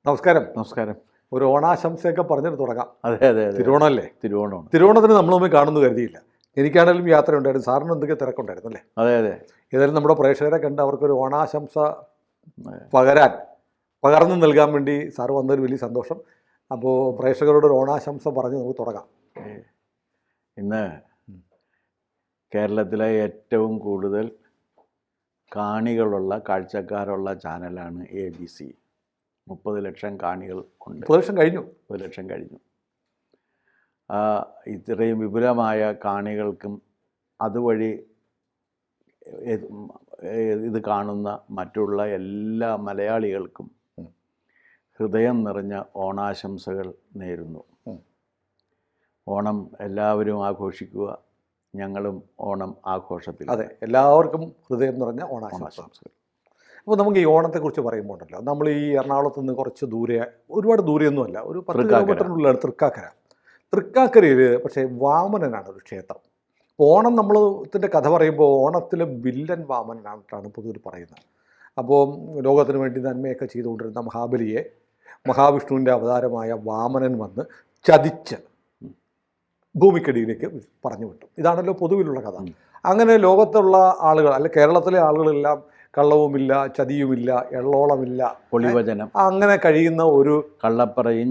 നമസ്കാരം. നമസ്കാരം. ഒരു ഓണാശംസയൊക്കെ പറഞ്ഞിട്ട് തുടങ്ങാം. അതെ അതെ അതെ. തിരുവോണമല്ലേ? തിരുവോണമാണ്. തിരുവോണത്തിന് നമ്മൾ തമ്മിൽ കാണുന്നു കരുതിയില്ല. എനിക്കാണെങ്കിലും യാത്ര ഉണ്ടായിരുന്നു, സാറിന് എന്തൊക്കെ തിരക്കുണ്ടായിരുന്നു അല്ലേ? അതെ അതെ. ഏതായാലും നമ്മുടെ പ്രേക്ഷകരെ കണ്ട് അവർക്കൊരു ഓണാശംസ പകർന്നു നൽകാൻ വേണ്ടി സാറ് വന്നൊരു വലിയ സന്തോഷം. അപ്പോൾ പ്രേക്ഷകരോട് ഒരു ഓണാശംസ പറഞ്ഞ് നമുക്ക് തുടങ്ങാം. ഇന്ന് കേരളത്തിലെ ഏറ്റവും കൂടുതൽ കാണികളുള്ള കാഴ്ചക്കാരുള്ള ചാനലാണ് ABC. 30 ലക്ഷം കാണികൾ ഉണ്ട്. 30 ലക്ഷം കഴിഞ്ഞു. 30 ലക്ഷം കഴിഞ്ഞു. ഇത്രയും വിപുലമായ കാണികൾക്കും അതുവഴി ഇത് കാണുന്ന മറ്റുള്ള എല്ലാ മലയാളികൾക്കും ഹൃദയം നിറഞ്ഞ ഓണാശംസകൾ നേരുന്നു. ഓണം എല്ലാവരും ആഘോഷിക്കുക, ഞങ്ങളും ഓണം ആഘോഷത്തിൽ. അതെ, എല്ലാവർക്കും ഹൃദയം നിറഞ്ഞ ഓണാശംസകൾ. അപ്പോൾ നമുക്ക് ഈ ഓണത്തെക്കുറിച്ച് പറയുമ്പോൾ ഉണ്ടല്ലോ, നമ്മൾ ഈ എറണാകുളത്ത് നിന്ന് കുറച്ച് ദൂരെ, ഒരുപാട് ദൂരെയൊന്നുമല്ല, ഒരു 10 കിലോമീറ്ററിനുള്ളിലാണ് തൃക്കാക്കര. തൃക്കാക്കരയിൽ പക്ഷേ വാമനനാണ് ഒരു ക്ഷേത്രം. ഓണം ഇതിൻ്റെ കഥ പറയുമ്പോൾ ഓണത്തിലെ വില്ലൻ വാമനനായിട്ടാണ് പൊതുവിൽ പറയുന്നത്. അപ്പോൾ ലോകത്തിന് വേണ്ടി നന്മയൊക്കെ ചെയ്തുകൊണ്ടിരുന്ന മഹാബലിയെ മഹാവിഷ്ണുവിൻ്റെ അവതാരമായ വാമനൻ വന്ന് ചതിച്ച് ഭൂമിക്കടിയിലേക്ക് പറഞ്ഞു വിട്ടു. ഇതാണല്ലോ പൊതുവിലുള്ള കഥ. അങ്ങനെ ലോകത്തുള്ള ആളുകൾ, അല്ലെ കേരളത്തിലെ ആളുകളെല്ലാം കള്ളവുമില്ല, ചതിയുമില്ല, എള്ളോളമില്ല, പൊളിവചനം, അങ്ങനെ കഴിയുന്ന ഒരു കള്ളപ്പറയും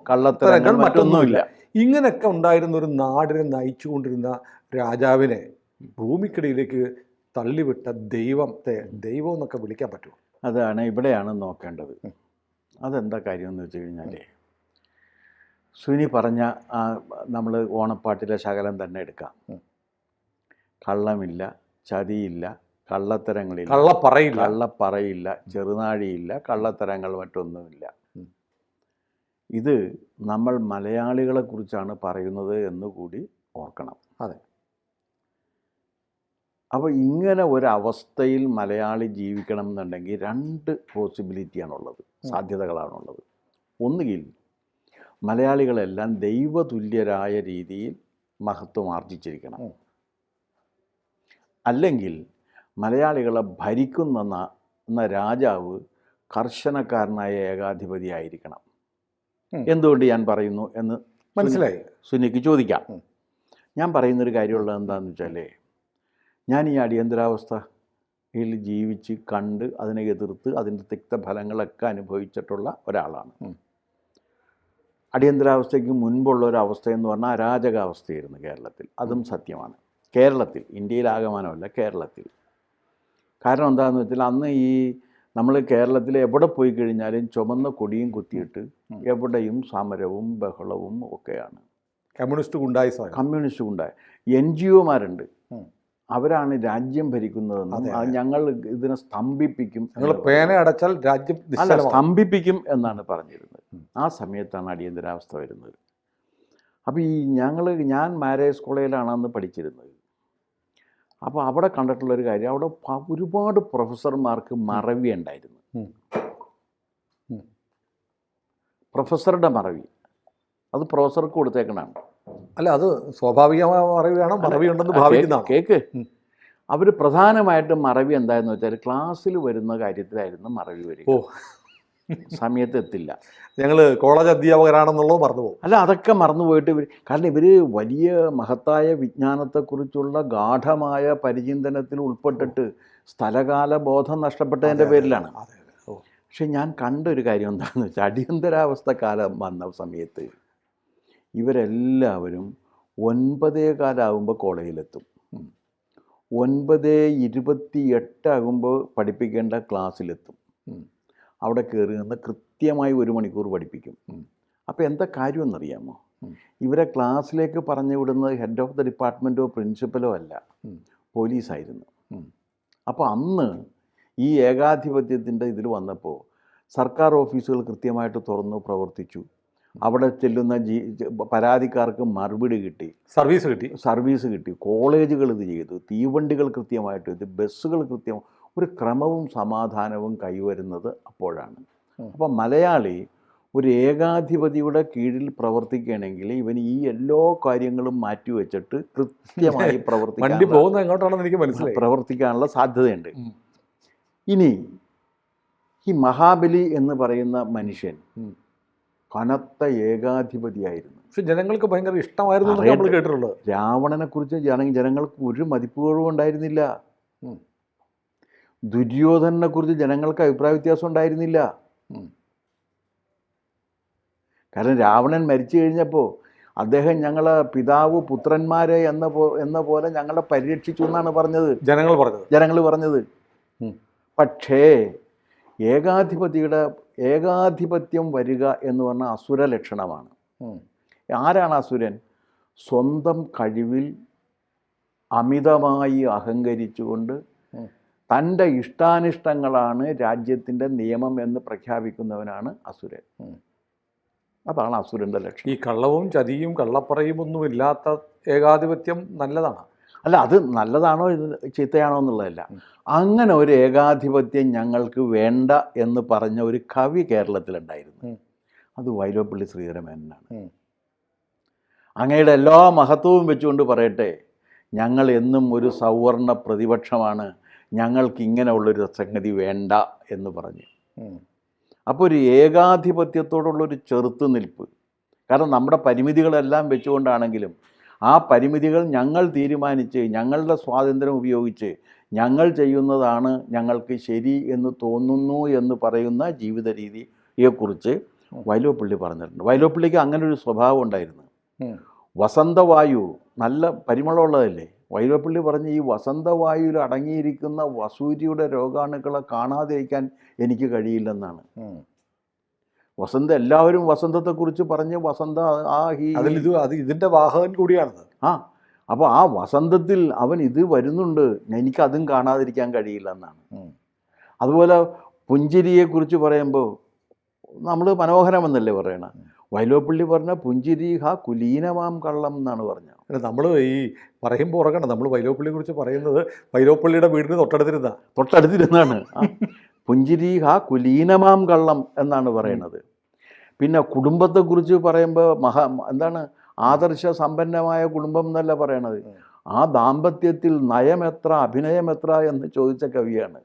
കള്ളത്തരങ്ങൾ മറ്റൊന്നുമില്ല, ഇങ്ങനെയൊക്കെ ഉണ്ടായിരുന്ന ഒരു നാടിനെ നയിച്ചുകൊണ്ടിരുന്ന രാജാവിനെ ഭൂമിക്കടിയിലേക്ക് തള്ളിവിട്ട ദൈവം എന്നൊക്കെ വിളിക്കാൻ പറ്റുമോ? അതാണ് ഇവിടെയാണ് നോക്കേണ്ടത്. അതെന്താ കാര്യം എന്ന് വെച്ച് കഴിഞ്ഞാൽ, സുനി പറഞ്ഞ നമ്മൾ ഓണപ്പാട്ടിലെ ശകലം തന്നെ എടുക്കാം. കള്ളമില്ല, ചതിയില്ല, കള്ളത്തരങ്ങളില്ല, കള്ളപ്പറയില്ല, ചെറുനാഴിയില്ല, കള്ളത്തരങ്ങൾ മറ്റൊന്നുമില്ല. ഇത് നമ്മൾ മലയാളികളെ കുറിച്ചാണ് പറയുന്നത് എന്നുകൂടി ഓർക്കണം. അതെ. അപ്പോൾ ഇങ്ങനെ ഒരവസ്ഥയിൽ മലയാളി ജീവിക്കണം എന്നുണ്ടെങ്കിൽ 2 പോസിബിലിറ്റിയാണുള്ളത്, സാധ്യതകളാണുള്ളത്. ഒന്നുകിൽ മലയാളികളെല്ലാം ദൈവതുല്യരായ രീതിയിൽ മഹത്വം ആർജിച്ചിരിക്കണം, അല്ലെങ്കിൽ മലയാളികളെ ഭരിക്കുന്ന രാജാവ് കർശനക്കാരനായ ഏകാധിപതി ആയിരിക്കണം. എന്തുകൊണ്ട് ഞാൻ പറയുന്നു എന്ന് മനസ്സിലായി സുനിക്ക് ചോദിക്കാം. ഞാൻ പറയുന്നൊരു കാര്യമുള്ളത് എന്താണെന്ന് വെച്ചാൽ, ഞാൻ ഈ അടിയന്തരാവസ്ഥയിൽ ജീവിച്ച് കണ്ട് അതിനെ എതിർത്ത് അതിൻ്റെ തിക്തഫലങ്ങളൊക്കെ അനുഭവിച്ചിട്ടുള്ള ഒരാളാണ്. അടിയന്തരാവസ്ഥയ്ക്ക് മുൻപുള്ള ഒരു അവസ്ഥയെന്ന് പറഞ്ഞാൽ അരാജകാവസ്ഥയായിരുന്നു കേരളത്തിൽ. അതും സത്യമാണ്. കേരളത്തിൽ, ഇന്ത്യയിലാകമാനമല്ല, കേരളത്തിൽ. കാരണം എന്താണെന്ന് വെച്ചാൽ, അന്ന് നമ്മൾ കേരളത്തിൽ എവിടെ പോയി കഴിഞ്ഞാലും ചുമന്ന കൊടിയും കുത്തിയിട്ട് എവിടെയും സമരവും ബഹളവും ഒക്കെയാണ്. കമ്മ്യൂണിസ്റ്റ് ഗുണ്ടായി NGOമാരുണ്ട്, അവരാണ് രാജ്യം ഭരിക്കുന്നതെന്നും ഞങ്ങൾ ഇതിനെ സ്തംഭിപ്പിക്കും, പേന അടച്ചാൽ രാജ്യം സ്തംഭിപ്പിക്കും എന്നാണ് പറഞ്ഞിരുന്നത്. ആ സമയത്താണ് അടിയന്തരാവസ്ഥ വരുന്നത്. അപ്പോൾ ഞാൻ മാരേജ് കോളേജിലാണ് അന്ന് പഠിച്ചിരുന്നത്. അപ്പോൾ അവിടെ കണ്ടിട്ടുള്ളൊരു കാര്യം, അവിടെ ഒരുപാട് പ്രൊഫസർമാർക്ക് മറവി ഉണ്ടായിരുന്നു. പ്രൊഫസറുടെ മറവി അത് പ്രൊഫസർക്ക് കൊടുത്തേക്കണാണ്. അല്ല, അത് സ്വാഭാവികമായ മറവിയാണോ? മറവി ഉണ്ടെന്ന് ഭാവിക്കുന്ന കേക്ക്. അവർ പ്രധാനമായിട്ടും മറവി എന്തായെന്ന് വെച്ചാൽ, ക്ലാസ്സിൽ വരുന്ന കാര്യത്തിലായിരുന്നു മറവി വരിക. സമയത്ത് എത്തില്ല. ഞങ്ങൾ കോളേജ് അധ്യാപകരാണെന്നുള്ളത് മറന്നുപോകും. അല്ല, അതൊക്കെ മറന്നുപോയിട്ട് കാരണം ഇവർ വലിയ മഹത്തായ വിജ്ഞാനത്തെക്കുറിച്ചുള്ള ഗാഠമായ പരിചിന്തനത്തിൽ ഉൾപ്പെട്ടിട്ട് സ്ഥലകാല ബോധം നഷ്ടപ്പെട്ടതിൻ്റെ പേരിലാണ്. പക്ഷെ ഞാൻ കണ്ടൊരു കാര്യം എന്താണെന്ന് വെച്ചാൽ, അടിയന്തരാവസ്ഥ കാലം വന്ന സമയത്ത് ഇവരെല്ലാവരും 9:15 കോളേജിലെത്തും. 9:28 ആകുമ്പോൾ പഠിപ്പിക്കേണ്ട ക്ലാസ്സിലെത്തും. അവിടെ കയറി നിന്ന് കൃത്യമായി 1 മണിക്കൂർ പഠിപ്പിക്കും. അപ്പോൾ എന്താ കാര്യമെന്നറിയാമോ? ഇവരെ ക്ലാസ്സിലേക്ക് പറഞ്ഞു വിടുന്നത് ഹെഡ് ഓഫ് ദ ഡിപ്പാർട്ട്മെൻറ്റോ പ്രിൻസിപ്പലോ അല്ല, പോലീസായിരുന്നു. അപ്പോൾ അന്ന് ഈ ഏകാധിപത്യത്തിൻ്റെ ഇതിൽ വന്നപ്പോൾ സർക്കാർ ഓഫീസുകൾ കൃത്യമായിട്ട് തുറന്നു പ്രവർത്തിച്ചു. അവിടെ ചെല്ലുന്ന പരാതിക്കാർക്ക് മറുപടി കിട്ടി, സർവീസ് കിട്ടി. കോളേജുകൾ ഇത് ചെയ്തു, തീവണ്ടികൾ കൃത്യമായിട്ട് ഇത്, ബസ്സുകൾ ഒരു ക്രമവും സമാധാനവും കൈവരുന്നത് അപ്പോഴാണ്. അപ്പം മലയാളി ഒരു ഏകാധിപതിയുടെ കീഴിൽ പ്രവർത്തിക്കുകയാണെങ്കിൽ ഇവൻ ഈ എല്ലാ കാര്യങ്ങളും മാറ്റിവെച്ചിട്ട് കൃത്യമായി പ്രവർത്തിക്കാനുള്ള സാധ്യതയുണ്ട്. ഇനി ഈ മഹാബലി എന്ന് പറയുന്ന മനുഷ്യൻ കനത്ത ഏകാധിപതിയായിരുന്നു. പക്ഷെ ജനങ്ങൾക്ക് ഭയങ്കര ഇഷ്ടമായിരുന്നു എന്നൊക്കെ നമ്മൾ കേട്ടിട്ടുള്ളത്. രാവണനെക്കുറിച്ച് ജനങ്ങൾക്ക് ഒരു മതിപ്പുകളും ഉണ്ടായിരുന്നില്ല. ദുര്യോധനെ കുറിച്ച് ജനങ്ങൾക്ക് അഭിപ്രായ വ്യത്യാസം ഉണ്ടായിരുന്നില്ല. കാരണം രാവണൻ മരിച്ചു കഴിഞ്ഞപ്പോൾ അദ്ദേഹം ഞങ്ങളെ പിതാവ് പുത്രന്മാരെ എന്ന പോലെ ഞങ്ങളെ പരിരക്ഷിച്ചു എന്നാണ് പറഞ്ഞത്, ജനങ്ങൾ പറഞ്ഞത്. പക്ഷേ ഏകാധിപത്യം വരിക എന്ന് പറഞ്ഞാൽ അസുര ലക്ഷണമാണ്. ആരാണ് അസുരൻ? സ്വന്തം കഴിവിൽ അമിതമായി അഹങ്കരിച്ചുകൊണ്ട് തൻ്റെ ഇഷ്ടാനിഷ്ടങ്ങളാണ് രാജ്യത്തിൻ്റെ നിയമം എന്ന് പ്രഖ്യാപിക്കുന്നവനാണ് അസുരൻ. അതാണ് അസുരൻ്റെ ലക്ഷണം. ഈ കള്ളവും ചതിയും കള്ളപ്പറയും ഒന്നും ഇല്ലാത്ത ഏകാധിപത്യം നല്ലതാണ്. അല്ല, അത് നല്ലതാണോ ചീത്തയാണോ എന്നുള്ളതല്ല. അങ്ങനെ ഒരു ഏകാധിപത്യം ഞങ്ങൾക്ക് വേണ്ട എന്ന് പറഞ്ഞ ഒരു കവി കേരളത്തിലുണ്ടായിരുന്നു. അത് വൈലോപ്പിള്ളി ശ്രീധരമേനോനാണ്. അങ്ങയുടെ എല്ലാ മഹത്വവും വെച്ചുകൊണ്ട് പറയട്ടെ, ഞങ്ങൾ എന്നും ഒരു സൗവർണ പ്രതിപക്ഷമാണ്, ഞങ്ങൾക്ക് ഇങ്ങനെയുള്ളൊരു സംഗതി വേണ്ട എന്ന് പറഞ്ഞു. അപ്പോൾ ഒരു ഏകാധിപത്യത്തോടുള്ളൊരു ചെറുത്തുനിൽപ്പ്. കാരണം നമ്മുടെ പരിമിതികളെല്ലാം വെച്ചുകൊണ്ടാണെങ്കിലും ആ പരിമിതികൾ ഞങ്ങൾ തീരുമാനിച്ച് ഞങ്ങളുടെ സ്വാതന്ത്ര്യം ഉപയോഗിച്ച് ഞങ്ങൾ ചെയ്യുന്നതാണ് ഞങ്ങൾക്ക് ശരി എന്ന് തോന്നുന്നു എന്ന് പറയുന്ന ജീവിത രീതിയെക്കുറിച്ച് വൈലോപ്പിള്ളി പറഞ്ഞിട്ടുണ്ട്. വൈലോപ്പിള്ളിക്ക് അങ്ങനെ ഒരു സ്വഭാവം ഉണ്ടായിരുന്നു. വസന്തവായു നല്ല പരിമളമുള്ളതല്ലേ. വൈലോപ്പിള്ളി പറഞ്ഞ് ഈ വസന്തവായുവിൽ അടങ്ങിയിരിക്കുന്ന വസൂരിയുടെ രോഗാണുക്കളെ കാണാതിരിക്കാൻ എനിക്ക് കഴിയില്ലെന്നാണ്. എല്ലാവരും വസന്തത്തെക്കുറിച്ച് പറഞ്ഞ് ഇതിൻ്റെ വാഹകൻ കൂടിയാണത്. അപ്പോൾ ആ വസന്തത്തിൽ അവൻ ഇത് വരുന്നുണ്ട്, എനിക്കതും കാണാതിരിക്കാൻ കഴിയില്ലെന്നാണ്. അതുപോലെ പുഞ്ചിരിയെക്കുറിച്ച് പറയുമ്പോൾ നമ്മൾ മനോഹരമെന്നല്ലേ പറയണ. വൈലോപ്പിള്ളി പറഞ്ഞ പുഞ്ചിരി കുലീനമാം കള്ളം എന്നാണ് പറഞ്ഞത്. നമ്മൾ ഈ പറയുമ്പോൾ ഉറങ്ങണം, നമ്മൾ വൈലോപ്പിള്ളിയെ കുറിച്ച് പറയുന്നത് വൈലോപ്പിള്ളിയുടെ വീടിന് തൊട്ടടുത്തിരുന്നാണ്. പുഞ്ചിരി കുലീനമാം കള്ളം എന്നാണ് പറയുന്നത്. പിന്നെ കുടുംബത്തെക്കുറിച്ച് പറയുമ്പോൾ എന്താണ് ആദർശ സമ്പന്നമായ കുടുംബം എന്നല്ല പറയണത്. ആ ദാമ്പത്യത്തിൽ നയമെത്ര അഭിനയമെത്ര എന്ന് ചോദിച്ച കവിയാണ്.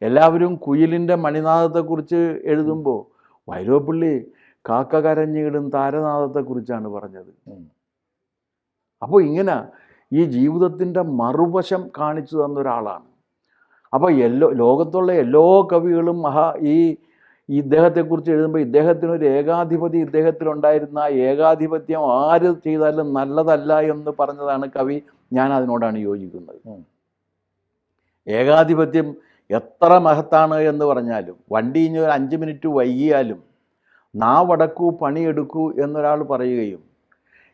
എല്ലാവരും കുയിലിൻ്റെ മണിനാദത്തെക്കുറിച്ച് എഴുതുമ്പോൾ വൈലോപ്പിള്ളി കാക്ക കരഞ്ഞിടും താരനാദത്തെക്കുറിച്ചാണ് പറഞ്ഞത്. അപ്പോൾ ഇങ്ങനെ ഈ ജീവിതത്തിൻ്റെ മറുവശം കാണിച്ചു തന്ന ഒരാളാണ്. അപ്പോൾ ലോകത്തുള്ള എല്ലാ കവികളും ഇദ്ദേഹത്തെക്കുറിച്ച് എഴുതുമ്പോൾ ഇദ്ദേഹത്തിനൊരു ഏകാധിപതി ഇദ്ദേഹത്തിലുണ്ടായിരുന്ന ആ ഏകാധിപത്യം ആര് ചെയ്താലും നല്ലതല്ല എന്ന് പറഞ്ഞതാണ് കവി. ഞാൻ അതിനോടാണ് യോജിക്കുന്നത്. ഏകാധിപത്യം എത്ര മഹത്താണ് എന്ന് പറഞ്ഞാലും വണ്ടി ഇനി ഒരു 5 മിനിറ്റ് വൈകിയാലും നാവടക്കൂ പണിയെടുക്കൂ എന്നൊരാൾ പറയുകയും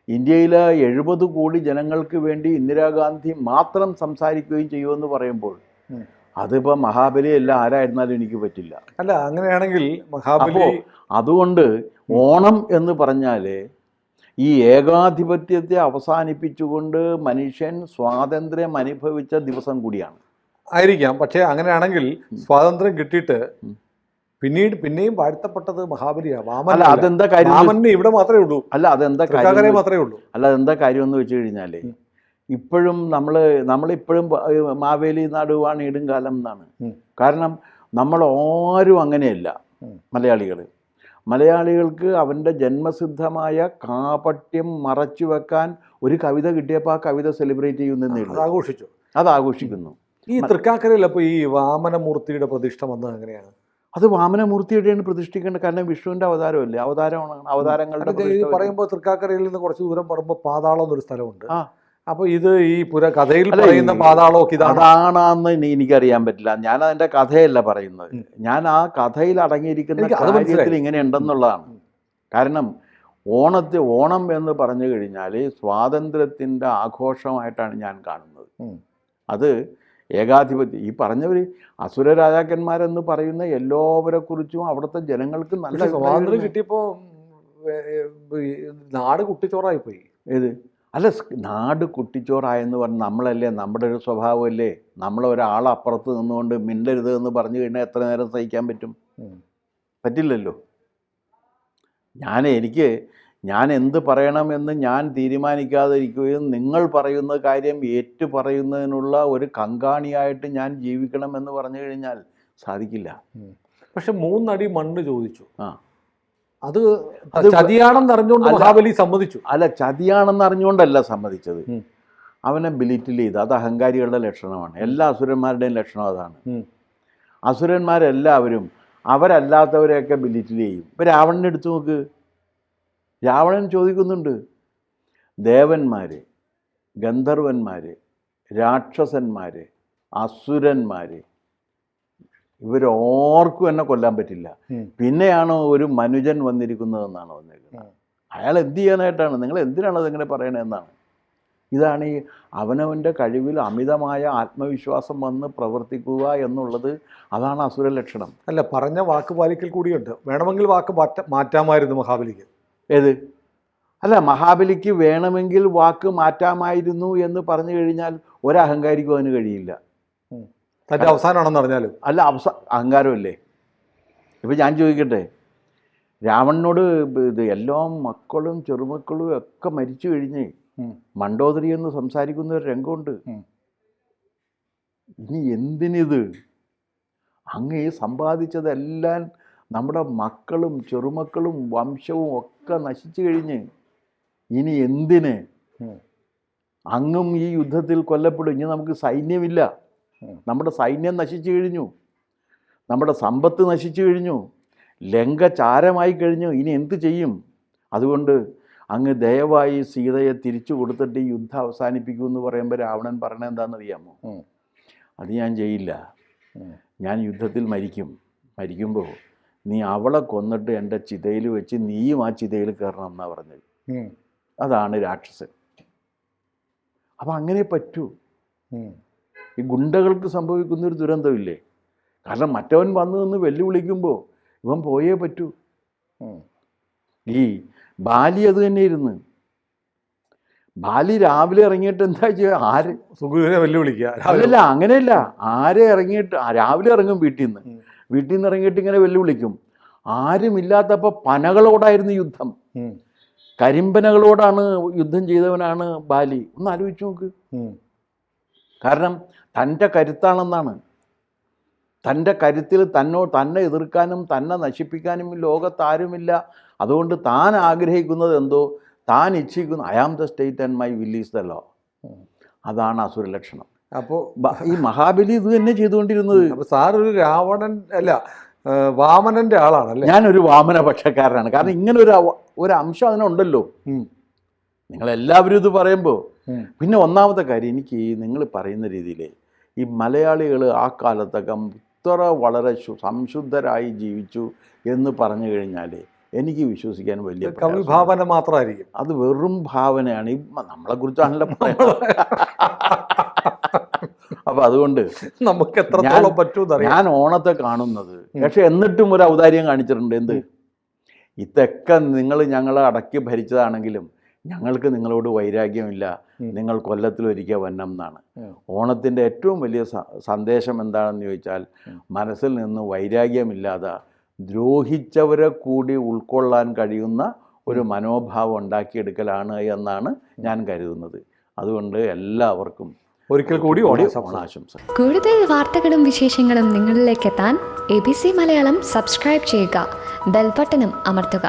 ഇന്ത്യയിലെ 70 കോടി ജനങ്ങൾക്ക് വേണ്ടി ഇന്ദിരാഗാന്ധി മാത്രം സംസാരിക്കുകയും ചെയ്യുമെന്ന് പറയുമ്പോൾ അതിപ്പോൾ മഹാബലി അല്ല ആരായിരുന്നാലും എനിക്ക് പറ്റില്ല. അല്ല, അങ്ങനെയാണെങ്കിൽ മഹാബലി. അതുകൊണ്ട് ഓണം എന്ന് പറഞ്ഞാൽ ഈ ഏകാധിപത്യത്തെ അവസാനിപ്പിച്ചുകൊണ്ട് മനുഷ്യൻ സ്വാതന്ത്ര്യം അനുഭവിച്ച ദിവസം കൂടിയാണ്. ആയിരിക്കാം. പക്ഷേ അങ്ങനെയാണെങ്കിൽ സ്വാതന്ത്ര്യം കിട്ടിയിട്ട് പിന്നെയും വാഴ്ത്തപ്പെട്ടത് മഹാബലിയാണ്. അല്ല, അതെന്താ കാര്യം? ഇവിടെ മാത്രമേ ഉള്ളൂ. അല്ല, അതെന്താ കാര്യം? മാത്രമേ ഉള്ളൂ. അല്ല, അതെന്താ കാര്യം എന്ന് വെച്ച് കഴിഞ്ഞാൽ ഇപ്പോഴും നമ്മളിപ്പോഴും മാവേലി നാടുവാണ് ഇടും കാലം എന്നാണ്. കാരണം നമ്മൾ ആരും അങ്ങനെയല്ല. മലയാളികൾക്ക് അവൻ്റെ ജന്മസിദ്ധമായ കാപട്യം മറച്ചു വെക്കാൻ ഒരു കവിത കിട്ടിയപ്പോൾ ആ കവിത സെലിബ്രേറ്റ് ചെയ്യുന്നേ ആഘോഷിക്കുന്നു. ഈ തൃക്കാക്കരയിൽ അപ്പോൾ ഈ വാമനമൂർത്തിയുടെ പ്രതിഷ്ഠ വന്നത് എങ്ങനെയാണ്? അത് വാമനമൂർത്തിയുടെയാണ് പ്രതിഷ്ഠിക്കേണ്ടത്. കാരണം വിഷ്ണുവിൻ്റെ അവതാരമല്ലേ, അവതാരങ്ങളുടെ പറയുമ്പോൾ തൃക്കാക്കരയിൽ നിന്ന് കുറച്ച് ദൂരം പറയുമ്പോൾ പാതാളം എന്നൊരു സ്ഥലമുണ്ട്. അപ്പോൾ ഇത് ഈ കഥയിൽ പറയുന്ന പാതാളമൊക്കെ അതാണെന്ന് എനിക്കറിയാൻ പറ്റില്ല. ഞാൻ അതിൻ്റെ കഥയല്ല പറയുന്നത്. ഞാൻ ആ കഥയിൽ അടങ്ങിയിരിക്കുന്ന കാര്യത്തിൽ ഇങ്ങനെ ഉണ്ടെന്നുള്ളതാണ്. കാരണം ഓണം എന്ന് പറഞ്ഞു കഴിഞ്ഞാൽ സ്വാതന്ത്ര്യത്തിൻ്റെ ആഘോഷമായിട്ടാണ് ഞാൻ കാണുന്നത്. അത് ഏകാധിപത്യം ഈ പറഞ്ഞവർ അസുര രാജാക്കന്മാരെന്ന് പറയുന്ന എല്ലാവരെ കുറിച്ചും അവിടുത്തെ ജനങ്ങൾക്ക് നല്ല സ്വാതന്ത്ര്യം കിട്ടിയപ്പോൾ നാട് കുട്ടിച്ചോറായിപ്പോയി. ഏത്? അല്ല, നാട് കുട്ടിച്ചോറായെന്ന് പറഞ്ഞ് നമ്മളല്ലേ, നമ്മുടെ ഒരു സ്വഭാവമല്ലേ. നമ്മളൊരാളെ അപ്പുറത്ത് നിന്നുകൊണ്ട് മിണ്ടരുത് എന്ന് പറഞ്ഞു കഴിഞ്ഞാൽ എത്ര നേരം സഹിക്കാൻ പറ്റും? പറ്റില്ലല്ലോ. ഞാൻ എന്ത് പറയണമെന്ന് ഞാൻ തീരുമാനിക്കാതിരിക്കുകയും നിങ്ങൾ പറയുന്ന കാര്യം ഏറ്റു പറയുന്നതിനുള്ള ഒരു കങ്കാണിയായിട്ട് ഞാൻ ജീവിക്കണമെന്ന് പറഞ്ഞു കഴിഞ്ഞാൽ സാധിക്കില്ല. പക്ഷെ 3 അടി മണ്ണ് ചോദിച്ചു. ആ അത് ചതിയാണെന്ന് അറിഞ്ഞുകൊണ്ട് മഹാബലി സമ്മതിച്ചു. അല്ല, ചതിയാണെന്ന് അറിഞ്ഞുകൊണ്ടല്ല സമ്മതിച്ചത്, അവനെ ബിലിറ്റിൽ ചെയ്ത്. അത് അഹങ്കാരികളുടെ ലക്ഷണമാണ്. എല്ലാ അസുരന്മാരുടെയും ലക്ഷണം അതാണ്. അസുരന്മാരെല്ലാവരും അവരല്ലാത്തവരെയൊക്കെ ബിലിറ്റിൽ ചെയ്യും. ഇപ്പം രാവണനെ എടുത്തു നോക്ക്. രാവണൻ ചോദിക്കുന്നുണ്ട്, ദേവന്മാർ, ഗന്ധർവന്മാർ, രാക്ഷസന്മാർ, അസുരന്മാർ, ഇവരോർക്കും എന്നെ കൊല്ലാൻ പറ്റില്ല, പിന്നെയാണോ ഒരു മനുജൻ വന്നിരിക്കുന്നതെന്നാണ് വന്നിരിക്കുന്നത്. അയാൾ എന്ത് ചെയ്യാനായിട്ടാണ്? നിങ്ങൾ എന്തിനാണ് അതിങ്ങനെ പറയണതെന്നാണ്. ഇതാണ് ഈ അവനവൻ്റെ കഴിവിൽ അമിതമായ ആത്മവിശ്വാസം വന്ന് പ്രവർത്തിക്കുക എന്നുള്ളത്. അതാണ് അസുര ലക്ഷണം. അല്ല, പറഞ്ഞ വാക്ക് പാലിക്കൽ കൂടിയുണ്ട്. വേണമെങ്കിൽ വാക്ക് മാറ്റാമായിരുന്നു മഹാബലിക്ക്. ഏത്? അല്ല, മഹാബലിക്ക് വേണമെങ്കിൽ വാക്ക് മാറ്റാമായിരുന്നു എന്ന് പറഞ്ഞു കഴിഞ്ഞാൽ ഒരഹങ്കാരിക്കും അതിന് കഴിയില്ല. തൻ്റെ അവസാനമാണെന്ന് അറിഞ്ഞാലും. അല്ല, അഹങ്കാരമല്ലേ? ഇപ്പം ഞാൻ ചോദിക്കട്ടെ, രാവണനോട് ഇത് എല്ലാ മക്കളും ചെറുമക്കളും ഒക്കെ മരിച്ചു കഴിഞ്ഞ് മണ്ഡോദരി എന്ന് സംസാരിക്കുന്ന ഒരു രംഗമുണ്ട്. ഇനി എന്തിനിത്? അങ്ങ് സമ്പാദിച്ചതെല്ലാം നമ്മുടെ മക്കളും ചെറുമക്കളും വംശവും ഒക്കെ നശിച്ചു കഴിഞ്ഞ് ഇനി എന്തിന്? അങ്ങും ഈ യുദ്ധത്തിൽ കൊല്ലപ്പെടും. ഇനി നമുക്ക് സൈന്യമില്ല. നമ്മുടെ സൈന്യം നശിച്ചു കഴിഞ്ഞു, നമ്മുടെ സമ്പത്ത് നശിച്ചു കഴിഞ്ഞു, ലങ്ക ചാരമായി കഴിഞ്ഞു. ഇനി എന്ത് ചെയ്യും? അതുകൊണ്ട് അങ്ങ് ദയവായി സീതയെ തിരിച്ചു കൊടുത്തിട്ട് ഈ യുദ്ധം അവസാനിപ്പിക്കൂ എന്ന് പറയുമ്പോൾ രാവണൻ പറഞ്ഞത് എന്താണെന്നറിയാമോ? അത് ഞാൻ ചെയ്യില്ല, ഞാൻ യുദ്ധത്തിൽ മരിക്കുമ്പോൾ നീ അവളെ കൊന്നിട്ട് എൻ്റെ ചിതയിൽ വെച്ച് നീയും ആ ചിതയിൽ കയറണം എന്നാണ് പറഞ്ഞത്. അതാണ് രാക്ഷസൻ. അപ്പം അങ്ങനെ പറ്റൂ. ഈ ഗുണ്ടകൾക്ക് സംഭവിക്കുന്നൊരു ദുരന്തമില്ലേ? കാരണം മറ്റവൻ വന്നു നിന്ന് വെല്ലുവിളിക്കുമ്പോൾ ഇവൻ പോയേ പറ്റൂ. ഈ ബാലി അത് തന്നെ ഇരുന്ന്. ബാലി രാവിലെ ഇറങ്ങിയിട്ട് എന്താ ചെയ്യുക? ആര് സുഗ്രീവനെ വെല്ലുവിളിക്കുക? അല്ലല്ല, അങ്ങനെയല്ല. ആരെ ഇറങ്ങിയിട്ട് രാവിലെ ഇറങ്ങും വീട്ടിൽ നിന്ന് ഇറങ്ങിയിട്ട് ഇങ്ങനെ വെല്ലുവിളിക്കും. ആരുമില്ലാത്തപ്പോൾ പനകളോടായിരുന്നു യുദ്ധം. കരിമ്പനകളോടാണ് യുദ്ധം ചെയ്തവനാണ് ബാലി. ഒന്ന് ആലോചിച്ച് നോക്ക്. കാരണം തൻ്റെ കരുത്താണെന്നാണ്. തൻ്റെ കരുത്തിൽ തന്നെ എതിർക്കാനും തന്നെ നശിപ്പിക്കാനും ലോകത്താരുമില്ല. അതുകൊണ്ട് താൻ ആഗ്രഹിക്കുന്നത് എന്തോ, താൻ ഇച്ഛിക്കുന്നു. I am the state and my will is the law. അതാണ് അസുര ലക്ഷണം. അപ്പോൾ ഈ മഹാബലി ഇത് തന്നെ ചെയ്തുകൊണ്ടിരുന്നത്. അപ്പോൾ സാർ ഒരു രാവണൻ അല്ല, വാമനൻ്റെ ആളാണല്ലേ? ഞാനൊരു വാമന പക്ഷക്കാരനാണ്. കാരണം ഇങ്ങനെ ഒരു അംശം അതിനുണ്ടല്ലോ. നിങ്ങളെല്ലാവരും ഇത് പറയുമ്പോൾ പിന്നെ ഒന്നാമത്തെ കാര്യം, എനിക്ക് നിങ്ങൾ പറയുന്ന രീതിയിൽ ഈ മലയാളികൾ ആ കാലത്തൊക്കെ ഇത്ര വളരെ സംശുദ്ധരായി ജീവിച്ചു എന്ന് പറഞ്ഞു കഴിഞ്ഞാൽ എനിക്ക് വിശ്വസിക്കാൻ വലിയ ഭാവന മാത്രമായിരിക്കും. അത് വെറും ഭാവനയാണ്. നമ്മളെക്കുറിച്ചാണല്ലോ പറയുന്നത്. അപ്പം അതുകൊണ്ട് നമുക്ക് എത്രത്തോളം പറ്റും. ഞാൻ ഓണത്തെ കാണുന്നത്, പക്ഷെ എന്നിട്ടും ഒരു ഔദാര്യം കാണിച്ചിട്ടുണ്ട്. എന്ത്? ഇതൊക്കെ നിങ്ങൾ ഞങ്ങളെ അടക്കി ഭരിച്ചതാണെങ്കിലും ഞങ്ങൾക്ക് നിങ്ങളോട് വൈരാഗ്യമില്ല, നിങ്ങൾ കൊല്ലത്തിലൊരിക്കൽ വന്നം എന്നാണ്. ഓണത്തിൻ്റെ ഏറ്റവും വലിയ സന്ദേശം എന്താണെന്ന് ചോദിച്ചാൽ, മനസ്സിൽ നിന്ന് വൈരാഗ്യമില്ലാതെ ദ്രോഹിച്ചവരെ കൂടി ഉൾക്കൊള്ളാൻ കഴിയുന്ന ഒരു മനോഭാവം ഉണ്ടാക്കിയെടുക്കലാണ് എന്നാണ് ഞാൻ കരുതുന്നത്. അതുകൊണ്ട് എല്ലാവർക്കും ഒരിക്കൽ കൂടി ഓണാശംസ. കൂടുതൽ വാർത്തകളും വിശേഷങ്ങളും നിങ്ങളിലേക്ക് എത്താൻ ABC മലയാളം സബ്സ്ക്രൈബ് ചെയ്യുക, ബെൽ ബട്ടണും അമർത്തുക.